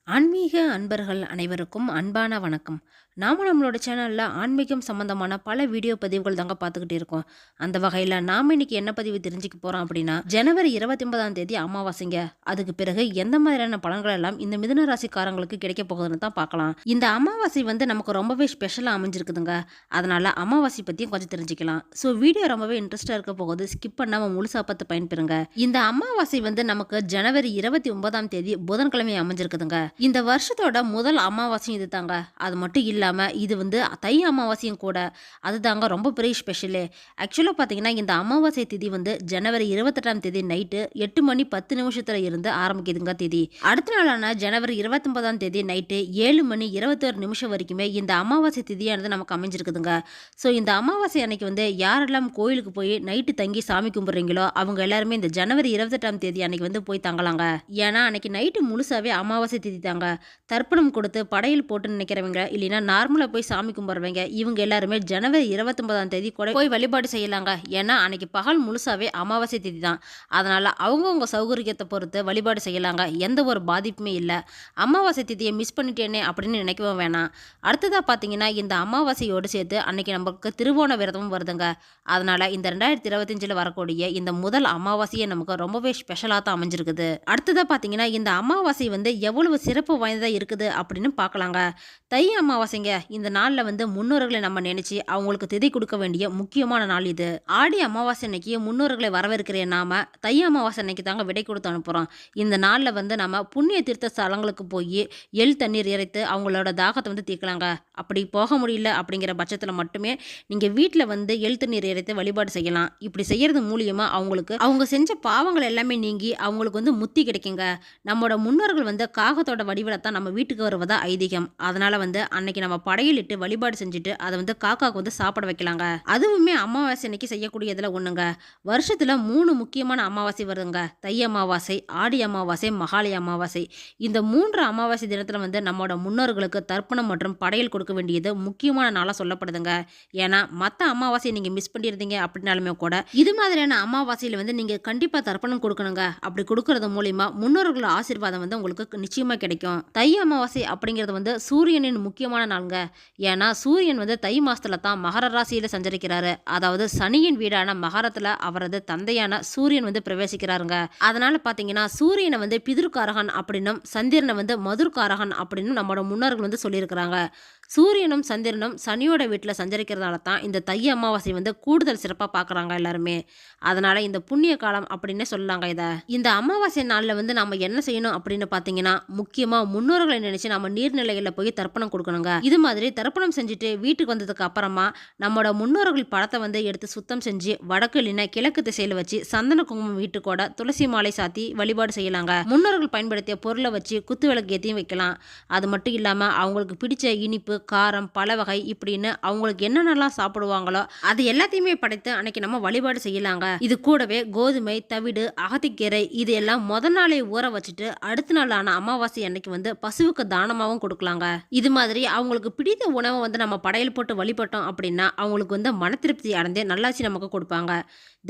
ஆன்மீக அன்பர்கள் அனைவருக்கும் அன்பான வணக்கம். நாம நம்மளோட சேனல்ல ஆன்மீகம் சம்பந்தமான பல வீடியோ பதிவுகள் தாங்க பார்த்துக்கிட்டு இருக்கோம். அந்த வகையில நாம இன்னைக்கு என்ன பதிவு தெரிஞ்சுக்க போறோம் அப்படின்னா, ஜனவரி 29ஆம் தேதி அமாவாசைங்க. அதுக்கு பிறகு எந்த மாதிரியான பலன்கள் எல்லாம் இந்த மிதுன ராசிக்காரங்களுக்கு கிடைக்க போகுதுன்னு தான் பார்க்கலாம். இந்த அமாவாசை நமக்கு ரொம்பவே ஸ்பெஷலா அமைஞ்சிருக்குதுங்க. அதனால அமாவாசை பத்தியும் கொஞ்சம் தெரிஞ்சுக்கலாம். ஸோ வீடியோ ரொம்பவே இன்ட்ரெஸ்டா இருக்க போகுது. ஸ்கிப் பண்ணாம முழுசா பார்த்து பயன்பெறுங்க. இந்த அமாவாசை நமக்கு ஜனவரி 29ஆம் தேதி புதன்கிழமை அமைஞ்சிருக்குதுங்க. இந்த வருஷத்தோட முதல் அமாவாசையும் இது தாங்க. அது மட்டும் இல்லாம இது தை அமாவாசையும் கூட. அதுதாங்க ரொம்ப பெரிய ஸ்பெஷலே. ஆக்சுவலா பார்த்தீங்கன்னா, இந்த அமாவாசை திதி ஜனவரி 28ஆம் தேதி நைட்டு 8 மணி 10 நிமிஷத்துல இருந்து ஆரம்பிக்குதுங்க திதி. அடுத்த நாளான ஜனவரி 29ஆம் தேதி நைட்டு 7 மணி 21 நிமிஷம் வரைக்குமே இந்த அமாவாசை திதியானது நமக்கு அமைஞ்சிருக்குதுங்க. ஸோ இந்த அமாவாசை அன்னைக்கு யாரெல்லாம் கோயிலுக்கு போய் நைட்டு தங்கி சாமி கும்பிட்றீங்களோ அவங்க எல்லாருமே இந்த ஜனவரி 28ஆம் தேதி அன்னைக்கு போய் தங்கலாங்க. ஏன்னா அன்னைக்கு நைட்டு முழுசாவே அமாவாசை திதி தாங்க. தர்ப்பணம் கொடுத்து படையல் போட்டு நினைக்கிறவங்க இல்லைன்னா நார்மலா போய் சாமி கும்பிட்றவங்க இவங்க எல்லாருமே ஜனவரி 29ஆம் தேதி கூட போய் வழிபாடு செய்யலாங்க. ஏன்னா அன்னைக்கு பகல் முழுசாவே அமாவாசை திதி தான். அதனால அவங்கவுங்க சௌகரியத்தை பொறுத்து வழிபாடு செய்யலாங்க. எந்த ஒரு பாதிப்புமே இல்லை. அமாவாசை திதியை மிஸ் பண்ணிட்டேனே அப்படின்னு நினைக்கவும் வேணாம். அடுத்ததாக பார்த்தீங்கன்னா, இந்த அமாவாசையோடு சேர்த்து அன்னைக்கு நமக்கு திருவோண விரதமும் வருதுங்க. அதனால இந்த 2025 வரக்கூடிய இந்த முதல் அமாவாசையே நமக்கு ரொம்பவே ஸ்பெஷலாக தான் அமைஞ்சிருக்குது. அடுத்ததாக பார்த்தீங்கன்னா, இந்த அமாவாசை எவ்வளவு சிறப்பு வாய்ந்ததா இருக்குது அப்படின்னு பார்க்கலாங்க. தை அமாவாசைங்க. இந்த நாளில் முன்னோர்களை நம்ம நினைச்சு அவங்களுக்கு திதி கொடுக்க வேண்டிய முக்கியமான நாள் இது. ஆடி அமாவாசை அன்னைக்கு முன்னோர்களை வரவேற்கிற நாம தை அமாவாசை அன்னைக்கு தாங்க விடை கொடுத்து அனுப்புறோம். இந்த நாளில் நம்ம புண்ணிய தீர்த்த ஸ்தலங்களுக்கு போய் எள் தண்ணீர் இறைத்து அவங்களோட தாகத்தை தீர்க்கலாங்க. அப்படி போக முடியல அப்படிங்கிற பட்சத்தில் மட்டுமே நீங்கள் வீட்டில் எள் தண்ணீர் இறைத்து வழிபாடு செய்யலாம். இப்படி செய்யறது மூலியமா அவங்களுக்கு அவங்க செஞ்ச பாவங்கள் எல்லாமே நீங்கி அவங்களுக்கு முத்தி கிடைக்குங்க. நம்மளோட முன்னோர்கள் காகத்தோட வடிவில தான் நம்ம வீட்டுக்கு வருவதா ஐதீகம். அதனால அன்னைக்கு நம்ம படையலிட்டு வழிபாடு செஞ்சுட்டு அதை காக்காக்கு சாப்பிட வைக்கலாங்க. அதுவுமே அமாவாசை அன்னைக்கு செய்யக்கூடியதுல ஒண்ணுங்க. வருஷத்துல 3 முக்கியமான அமாவாசை வருதுங்க. தை அமாவாசை, ஆடி அமாவாசை, மகாலய அமாவாசை. இந்த 3 அமாவாசை தினத்துல நம்மளோட முன்னோர்களுக்கு தர்ப்பணம் மற்றும் படையல் கொடுக்க வேண்டியது முக்கியமான நாளா சொல்லப்படுதுங்க. ஏன்னா மற்ற அமாவாசையை நீங்க மிஸ் பண்ணியிருந்தீங்க அப்படின்னாலுமே கூட இது மாதிரியான அமாவாசையில நீங்க கண்டிப்பா தர்ப்பணம் கொடுக்கணுங்க. அப்படி கொடுக்கறது மூலியமா முன்னோர்களோட ஆசீர்வாதம் உங்களுக்கு நிச்சயமா கிடைக்கும். தை அமாவாசை அப்படிங்கிறது சூரியனின் முக்கியமான நாளுங்க. ஏன்னா சூரியன் தை மாசத்துல தான் மகர ராசியில சஞ்சரிக்கிறாரு. அதாவது சனியின் வீடான மகரத்துல அவரது தந்தையான சூரியன் பிரவேசிக்கிறாருங்க. அதனால பாத்தீங்கன்னா சூரியனை பிதிர்காரகன் அப்படின்னும் சந்திரனை மதுர்காரகன் அப்படின்னு நம்மளோட முன்னோர்கள் சொல்லியிருக்கிறாங்க. சூரியனும் சந்திரனும் சனியோட வீட்டில் சஞ்சரிக்கிறதால தான் இந்த தை அமாவாசை கூடுதல் சிறப்பாக பார்க்குறாங்க எல்லாருமே. அதனால இந்த புண்ணிய காலம் அப்படின்னே சொல்லலாங்க இதை. இந்த அமாவாசை நாளில் நம்ம என்ன செய்யணும் அப்படின்னு பார்த்தீங்கன்னா, முக்கியமாக முன்னோர்களை நினைச்சு நம்ம நீர்நிலைகளில் போய் தர்ப்பணம் கொடுக்கணுங்க. இது மாதிரி தர்ப்பணம் செஞ்சுட்டு வீட்டுக்கு வந்ததுக்கு அப்புறமா நம்மளோட முன்னோர்கள் படத்தை எடுத்து சுத்தம் செஞ்சு வடக்கு இல்லைன்னா கிழக்கு திசையில் வச்சு சந்தன குங்குமம் வீட்டுக்கோட துளசி மாலை சாத்தி வழிபாடு செய்யலாங்க. முன்னோர்கள் பயன்படுத்திய பொருளை வச்சு குத்து விளக்கு ஏற்றியும் வைக்கலாம். அது மட்டும் இல்லாமல் அவங்களுக்கு பிடிச்ச இனிப்பு, காரம், பல வகை இப்படின்னு அவங்களுக்கு என்னென்னலாம் சாப்பிடுவாங்களோ அது எல்லாத்தையுமே படைத்து அன்னைக்கு நம்ம வழிபாடு செய்யலாங்க. இது கூடவே கோதுமை, தவிடு, அகத்திக்கீரை இது எல்லாம் முத நாளே ஊற வச்சுட்டு அடுத்த நாளான அமாவாசை அன்னைக்கு பசுவுக்கு தானமாகவும் கொடுக்கலாங்க. இது மாதிரி அவங்களுக்கு பிடித்த உணவை நம்ம படையல் போட்டு வழிபட்டோம் அப்படின்னா அவங்களுக்கு மன திருப்தி அடைந்து நல்லாட்சி நமக்கு கொடுப்பாங்க.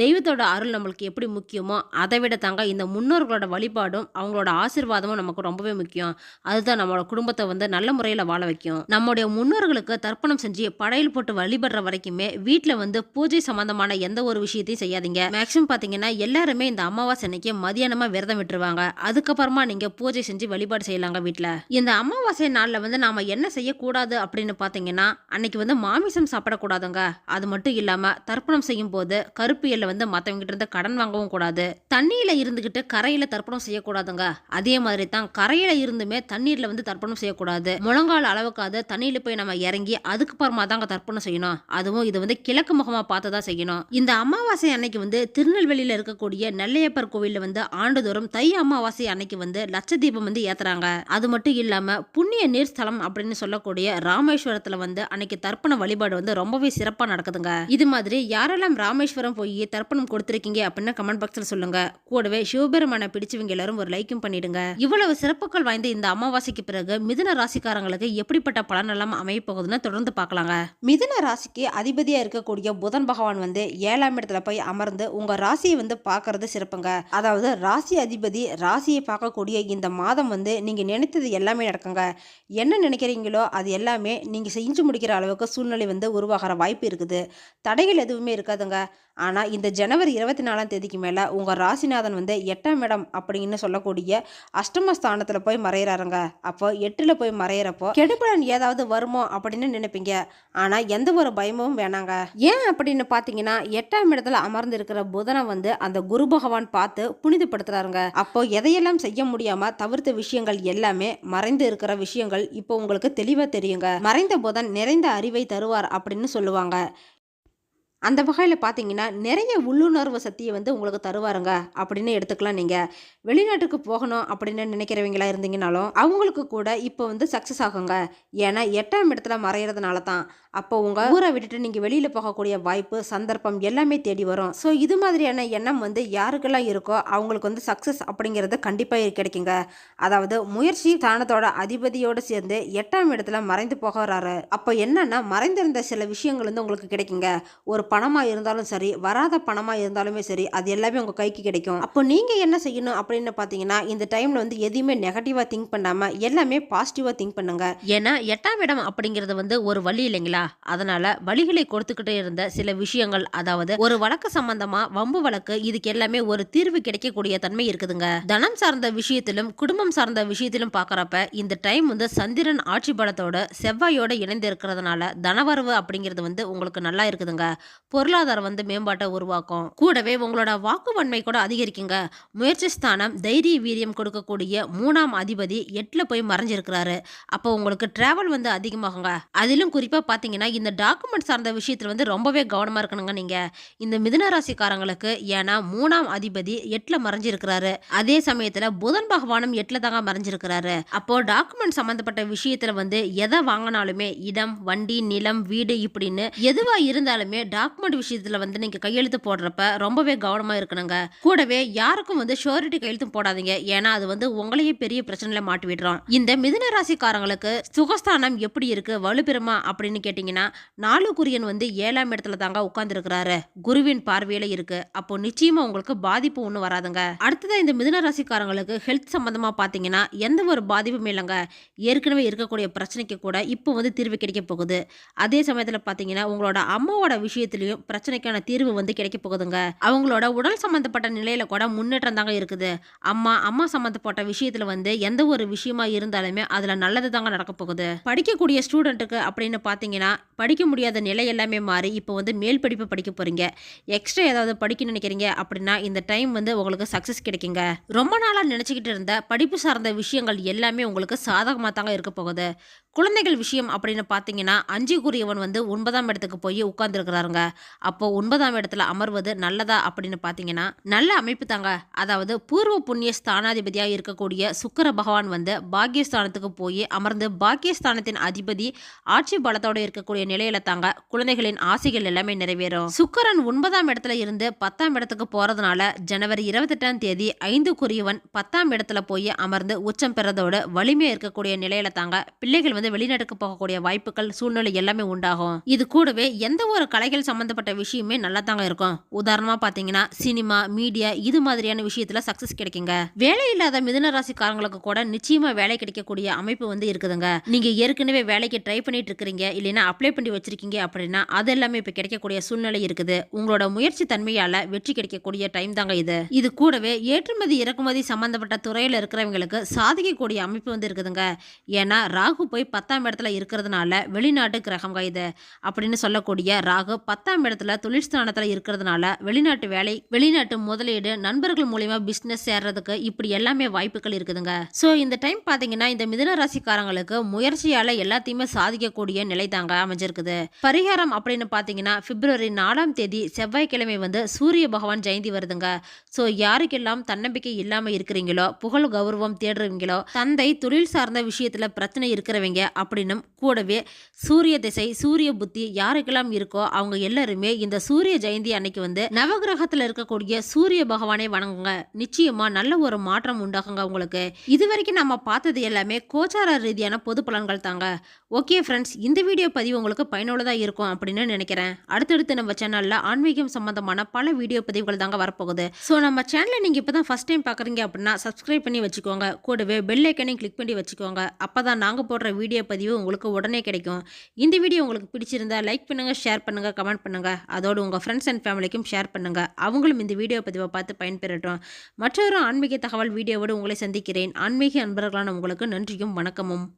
தெய்வத்தோட அருள் நம்மளுக்கு எப்படி முக்கியமோ அதை விட தாங்க இந்த முன்னோர்களோட வழிபாடும் அவங்களோட ஆசீர்வாதமும் நமக்கு ரொம்பவே முக்கியம். அதுதான் நம்மளோட குடும்பத்தை நல்ல முறையில் வாழ வைக்கும். நம்முடைய முன்னோர்களுக்கு தர்ப்பணம் செஞ்சு படையல் போட்டு வழிபடுற வரைக்குமே வீட்டில் பூஜை சம்பந்தமான எந்த ஒரு விஷயத்தையும் செய்யாதீங்க. மேக்சிமம் பார்த்தீங்கன்னா எல்லாருமே இந்த அமாவாசை அன்னைக்கு மதியானமா விரதம் விட்டுருவாங்க. அதுக்கப்புறமா நீங்க பூஜை செஞ்சு வழிபாடு செய்யலாங்க வீட்டில். இந்த அமாவாசை நாளில் நாம என்ன செய்யக்கூடாது அப்படின்னு பார்த்தீங்கன்னா, அன்னைக்கு மாமிசம் சாப்பிடக்கூடாதுங்க. அது மட்டும் இல்லாம தர்ப்பணம் செய்யும் போது கருப்பு எல்லை மற்றவங்க கிட்ட இருந்து கடன் வாங்கவும் கூடாது. தண்ணியில இருந்துகிட்டு கரையில தர்ப்பணம் செய்யக்கூடாதுங்க. அதே மாதிரி தான் கரையில இருந்துமே தண்ணீர்ல தர்ப்பணம் செய்யக்கூடாது. முழங்கால் அளவுக்காவது தண்ணியில போய் நம்ம இறங்கி அதுக்கப்புறமா தாங்க தர்ப்பணம் செய்யணும். அதுவும் இது கிழக்கு முகமா பார்த்து தான் செய்யணும். இந்த அமாவாசை அன்னைக்கு திருநெல்வேலியில இருக்கக்கூடிய நெல்லையப்பர் கோவில்ல ஆண்டுதோறும் தை அமாவாசை அன்னைக்கு லட்ச தீபம் ஏத்துறாங்க. அது மட்டும் இல்லாம புண்ணிய நீர் ஸ்தலம் அப்படின்னு சொல்லக்கூடிய இருக்கக்கூடிய ராமேஸ்வரத்துல வந்து அன்னைக்கு தர்ப்பண வழிபாடு வந்து ரொம்பவே சிறப்பா நடக்குதுங்க. இது மாதிரி யாரெல்லாம் ராமேஸ்வரம் போய் தர்ப்பணம் கொடுத்திருக்கீங்க அப்படின்னு கமெண்ட் பாக்ஸ்ல சொல்லுங்க. கூடவே சிவபெருமான பிடிச்சவங்க எல்லாரும் ஒரு லைக்கும் பண்ணிடுங்க. இவ்வளவு சிறப்புகள் வாய்ந்த இந்த அமாவாசைக்கு பிறகு மிதுன ராசிக்காரங்களுக்கு எப்படிப்பட்ட பலனெல்லாம் அமைய போகுதுன்னு தொடர்ந்து பார்க்கலாங்க. மிதுன ராசிக்கு அதிபதியா இருக்கக்கூடிய புதன் பகவான் வந்து 7ஆம் இடத்துல போய் அமர்ந்து உங்க ராசியை வந்து பார்க்கறது சிறப்புங்க. அதாவது ராசி அதிபதி ராசியை பார்க்கக்கூடிய இந்த மாதம் வந்து நீங்க நினைத்தது எல்லாமே நடக்குங்க. என்ன நினைக்கிறீங்களோ அது எல்லாமே நீங்க செஞ்சு முடிக்கிற அளவுக்கு சூழ்நிலை வந்து உருவாகிற வாய்ப்பு இருக்குது. தடைகள் எதுவுமே இருக்காதுங்க. ஆனால் இந்த ஜனவரி 24ஆம் தேதிக்கு மேலே உங்கள் ராசிநாதன் வந்து 8ஆம் இடம் அப்படின்னு சொல்லக்கூடிய அஷ்டமஸ்தானத்தில் போய் மறையிறாருங்க. அப்போ 8ல் போய் மறையிறப்போ கெடுபலன் ஏதாவது வருமோ அப்படின்னு நினைப்பீங்க. ஆனால் எந்த ஒரு பயமும் வேணாங்க. ஏன் அப்படின்னு பார்த்தீங்கன்னா 8ஆம் இடத்துல அமர்ந்து இருக்கிற புதனை வந்து அந்த குரு பகவான் பார்த்து புனிதப்படுத்துறாருங்க. அப்போ எதையெல்லாம் செய்ய முடியாமல் தவிர்த்த விஷயங்கள் எல்லாமே மறைந்து இருக்கிற விஷயங்கள் இப்போ உங்களுக்கு தெளிவாக தெரியுங்க. மறைந்த புதன் நிறைந்த அறிவை தருவார் அப்படின்னு சொல்லுவாங்க. அந்த வகையில் பார்த்தீங்கன்னா நிறைய உள்ளுணர்வு சக்தியை வந்து உங்களுக்கு தருவாருங்க அப்படின்னு எடுத்துக்கலாம். நீங்கள் வெளிநாட்டுக்கு போகணும் அப்படின்னு நினைக்கிறவங்களா இருந்தீங்கனாலும் அவங்களுக்கு கூட இப்போ வந்து சக்ஸஸ் ஆகுங்க. ஏன்னா 8ஆம் இடத்துல மறையிறதுனால தான் அப்போ உங்கள் ஊரை விட்டுட்டு நீங்கள் வெளியில் போகக்கூடிய வாய்ப்பு சந்தர்ப்பம் எல்லாமே தேடி வரும். ஸோ இது மாதிரியான எண்ணம் வந்து யாருக்கெல்லாம் இருக்கோ அவங்களுக்கு வந்து சக்ஸஸ் அப்படிங்கிறது கண்டிப்பாக கிடைக்குங்க. அதாவது முயற்சி ஸ்தானத்தோட அதிபதியோடு சேர்ந்து 8ஆம் இடத்துல மறைந்து போகிறாரு. அப்போ என்னன்னா மறைந்திருந்த சில விஷயங்கள் வந்து உங்களுக்கு கிடைக்குங்க. ஒரு பணமாக இருந்தாலும் சரி, வராத பணமாக இருந்தாலுமே சரி, அது எல்லாமே உங்கள் கைக்கு கிடைக்கும். அப்போ நீங்கள் என்ன செய்யணும் அப்படின்னு பார்த்தீங்கன்னா இந்த டைமில் வந்து எதையுமே நெகட்டிவாக திங்க் பண்ணாமல் எல்லாமே பாசிட்டிவாக திங்க் பண்ணுங்க. ஏன்னா 8ஆம் இடம் அப்படிங்கிறது வந்து ஒரு வழி இல்லைங்களா? அதனால வழிகளை கொடுத்துக்கிட்டே இருந்த சில விஷயங்கள், அதாவது ஒரு வழக்கு சம்பந்தமா வம்பு வழக்கு, இதுக்கு எல்லாமே ஒரு தீர்வு கிடைக்கக்கூடிய தன்மை இருக்குதுங்க. தனம் சார்ந்த விஷயத்திலும் குடும்பம் சார்ந்த விஷயத்திலும் பார்க்கறப்ப இந்த டைம் வந்து சந்திரன் ஆட்சி பலத்தோட செவ்வாயோட இணைந்து இருக்கிறதுனால தனவரவு அப்படிங்கிறது வந்து உங்களுக்கு நல்லா இருக்குதுங்க. பொருளாதாரம் வந்து மேம்பாட்டை உருவாக்கும். கூடவே உங்களோட வாக்குவன்மை கூட அதிகரிக்குங்க. முயற்சி ஸ்தானம் தைரிய வீரியம் கொடுக்கக்கூடிய 3ஆம் அதிபதி 8ல் போய் மறைஞ்சிருக்கிறாரு. அப்போ உங்களுக்கு டிராவல் வந்து அதிகமாகுங்க. அதிலும் குறிப்பாக பார்த்தீங்கன்னா இந்த டாக்குமெண்ட் சார்ந்த விஷயத்தில் வந்து ரொம்பவே கவனமாக இருக்கணுங்க நீங்கள் இந்த மிதுன ராசிக்காரங்களுக்கு. ஏன்னா 3ஆம் அதிபதி 8ல் மறைஞ்சிருக்கிறாரு. அதே சமயத்தில் புதன் பகவானும் 8ல் தாங்க மறைஞ்சிருக்கிறாரு. அப்போ டாக்குமெண்ட் சம்பந்தப்பட்ட விஷயத்தில் வந்து எதை வாங்கினாலுமே இடம், வண்டி, நிலம், வீடு இப்படின்னு எதுவா இருந்தாலுமே டாக்குமெண்ட் விஷயத்துல வந்து நீங்க கையெழுத்து போடுறப்ப ரொம்பவே கவனமா இருக்கணுங்க. கூடவே யாருக்கும் வந்து ஷூரிட்டி கையெழுத்தும் போடாதீங்க. ஏன்னா அது வந்து உங்களையே பெரிய பிரச்சனையில மாட்டி விடுறோம். இந்த மிதுன ராசிக்காரங்களுக்கு சுகஸ்தானம் எப்படி இருக்கு, வலுப்பெறுமா அப்படின்னு கேட்டீங்கன்னா 4 வந்து 7ஆம் இடத்துல தாங்க உட்கார்ந்து இருக்கிறாரு. குருவின் பார்வையில இருக்கு. அப்போ நிச்சயமா உங்களுக்கு பாதிப்பு ஒன்றும் வராதுங்க. அடுத்தது இந்த மிதுன ராசிக்காரங்களுக்கு ஹெல்த் சம்பந்தமா பாத்தீங்கன்னா எந்த ஒரு பாதிப்பும் இல்லைங்க. ஏற்கனவே இருக்கக்கூடிய பிரச்சனைக்கு கூட இப்போ வந்து தீர்வு கிடைக்க போகுது. அதே சமயத்தில் பார்த்தீங்கன்னா உங்களோட அம்மாவோட விஷயத்திலையும் பிரச்சனைக்கான தீர்வு வந்து கிடைக்க போகுதுங்க. அவங்களோட உடல் சம்பந்தப்பட்ட நிலையில கூட முன்னேற்றம் தாங்க இருக்குது. அம்மா சம்பந்தப்பட்ட விஷயத்துல வந்து எந்த ஒரு விஷயமா இருந்தாலுமே அதுல நல்லது தாங்க நடக்க போகுது. படிக்கக்கூடிய ஸ்டூடெண்ட்டுக்கு அப்படின்னு பார்த்தீங்கன்னா படிக்க முடியாத நிலை எல்லாமே மாறி இப்போ வந்து மேல் படிப்பு படிக்க போறீங்க. எக்ஸ்ட்ரா ஏதாவது படிக்க நினைக்கிறீங்க அப்படின்னா இந்த டைம் வந்து உங்களுக்கு சக்சஸ் கிடைக்குங்க. ரொம்ப நாளா நினைச்சுக்கிட்டு இருந்த படிப்பு சார்ந்த விஷயங்கள் எல்லாமே உங்களுக்கு சாதகமாக தாங்க இருக்க போகுது. குழந்தைகள் விஷயம் அப்படின்னு பார்த்தீங்கன்னா 5 வந்து 9ஆம் இடத்துக்கு போய் உட்கார்ந்துருக்கிறாருங்க. அப்போ 9ஆம் இடத்துல அமர்வது நல்லதா அப்படின்னு பார்த்தீங்கன்னா நல்ல அமைப்பு தாங்க. அதாவது பூர்வ புண்ணிய ஸ்தானாதிபதியாக இருக்கக்கூடிய சுக்கிர பகவான் வந்து பாக்கியஸ்தானத்துக்கு போய் அமர்ந்து பாக்கியஸ்தானத்தின் அதிபதி ஆட்சி பலத்தோட இருக்கக்கூடிய நிலையில தாங்க குழந்தைகளின் ஆசைகள் எல்லாமே நிறைவேறும். சுக்கிரன் 9ஆம் இடத்துல இருந்து 10ஆம் இடத்துக்கு போறதுனால ஜனவரி 28ஆம் தேதி 5 10ஆம் இடத்துல போய் அமர்ந்து உச்சம் பெறதோட வலிமையா இருக்கக்கூடிய நிலையில தாங்க பிள்ளைகள் வந்து வெளிநாட்டுக்கு போகக்கூடிய வாய்ப்புகள் சூழ்நிலை எல்லாமே உண்டாகும். இது கூடவே எந்த ஒரு கலைகள் சம்பந்தப்பட்ட விஷயமே நல்லா தாங்க இருக்கும். உதாரணமா பாத்தீங்கன்னா சினிமா, மீடியா இது மாதிரியான விஷயத்துல சக்சஸ் கிடைக்குங்க. வேலை இல்லாத மிதுன ராசிக்காரங்களுக்கு கூட நிச்சயமா வேலை கிடைக்கக்கூடிய அமைப்பு வந்து இருக்குதுங்க. நீங்க ஏற்கனவே வேலைக்கு ட்ரை பண்ணிட்டு இருக்கிறீங்க, இல்லைன்னா அப்ளை பண்ணி வச்சிருக்கீங்க அப்படின்னா அது எல்லாமே இப்ப கிடைக்கக்கூடிய சூழ்நிலை இருக்குது. உங்களோட முயற்சி தன்மையால வெற்றி கிடைக்கக்கூடிய டைம் தாங்க இது. இது கூடவே ஏற்றுமதி இறக்குமதி சம்பந்தப்பட்ட துறையில இருக்கிறவங்களுக்கு சாதிக்கக்கூடிய அமைப்பு வந்து இருக்குதுங்க. ஏன்னா ராகு போய் 10ஆம் இடத்துல இருக்கிறதுனால வெளிநாட்டு கிரகம் இது அப்படின்னு சொல்லக்கூடிய ராகு 10ஆம் இடத்துல தொழில் ஸ்தானத்துல இருக்கிறதுனால வெளிநாட்டு வேலை, வெளிநாட்டு முதலீடு, நண்பர்கள் மூலியமா பிசினஸ் சேர்றதுக்கு இப்படி எல்லாமே வாய்ப்புகள் இருக்குதுங்க. சோ இந்த டைம் பாத்தீங்கன்னா இந்த மிதுன ராசிக்காரங்களுக்கு முயற்சியால எல்லாத்தையுமே சாதிக்கக்கூடிய நிலை தாங்க அமைஞ்சிருக்குது. பரிகாரம் அப்படின்னு பாத்தீங்கன்னா பிப்ரவரி 4ஆம் தேதி செவ்வாய்க்கிழமை வந்து சூரிய பகவான் ஜெயந்தி வருதுங்க. சோ யாருக்கெல்லாம் தன்னம்பிக்கை இல்லாம இருக்கிறீங்களோ, புகழ் கௌரவம் தேடுறவங்களோ, தந்தை தொழில் சார்ந்த விஷயத்துல பிரச்சனை இருக்கிறவங்க அப்படின்னும் கூடவே சூரிய திசை சூரிய புத்தி யாருக்கெல்லாம் இருக்கோ அவங்க எல்லாருமே இந்த சூரிய ஜெயந்தி அன்னைக்கு வந்து நவகிரகத்தில் இருக்கக்கூடிய சூரிய பகவானை வணங்குங்க. நிச்சயமா நல்ல ஒரு மாற்றம் உண்டாகுங்க உங்களுக்கு. இது வரைக்கும் நம்ம பார்த்தது எல்லாமே கோச்சார ரீதியான பொது பலன்கள் தாங்க. ஓகே ஃப்ரெண்ட்ஸ், இந்த வீடியோ பதிவு உங்களுக்கு பயனுள்ளதாக இருக்கும் அப்படின்னு நினைக்கிறேன். அடுத்தடுத்து நம்ம சேனலில் ஆன்மீகம் சம்பந்தமான பல வீடியோ பதிவுகள் தாங்க வரப்போகுது. ஸோ நம்ம சேனலை நீங்கள் இப்போ தான் ஃபஸ்ட் டைம் பார்க்குறீங்க அப்படின்னா சப்ஸ்கிரைப் பண்ணி வச்சுக்கோங்க. கூடவே பெல் ஐக்கனையும் கிளிக் பண்ணி வச்சுக்கோங்க. அப்போ தான் நாங்கள் போடுற வீடியோ பதிவு உங்களுக்கு உடனே கிடைக்கும். இந்த வீடியோ உங்களுக்கு பிடிச்சிருந்தா லைக் பண்ணுங்கள், ஷேர் பண்ணுங்கள், கமெண்ட் பண்ணுங்கள். அதோடு உங்கள் ஃப்ரெண்ட்ஸ் அண்ட் ஃபேமிலிக்கும் ஷேர் பண்ணுங்கள். அவங்களும் இந்த வீடியோ பதிவை பார்த்து பயன்பெறட்டும். மற்றொரு ஆன்மீக தகவல் வீடியோவோடு உங்களை சந்திக்கிறேன். ஆன்மீக அன்பர்களான உங்களுக்கு நன்றியும் வணக்கமும்.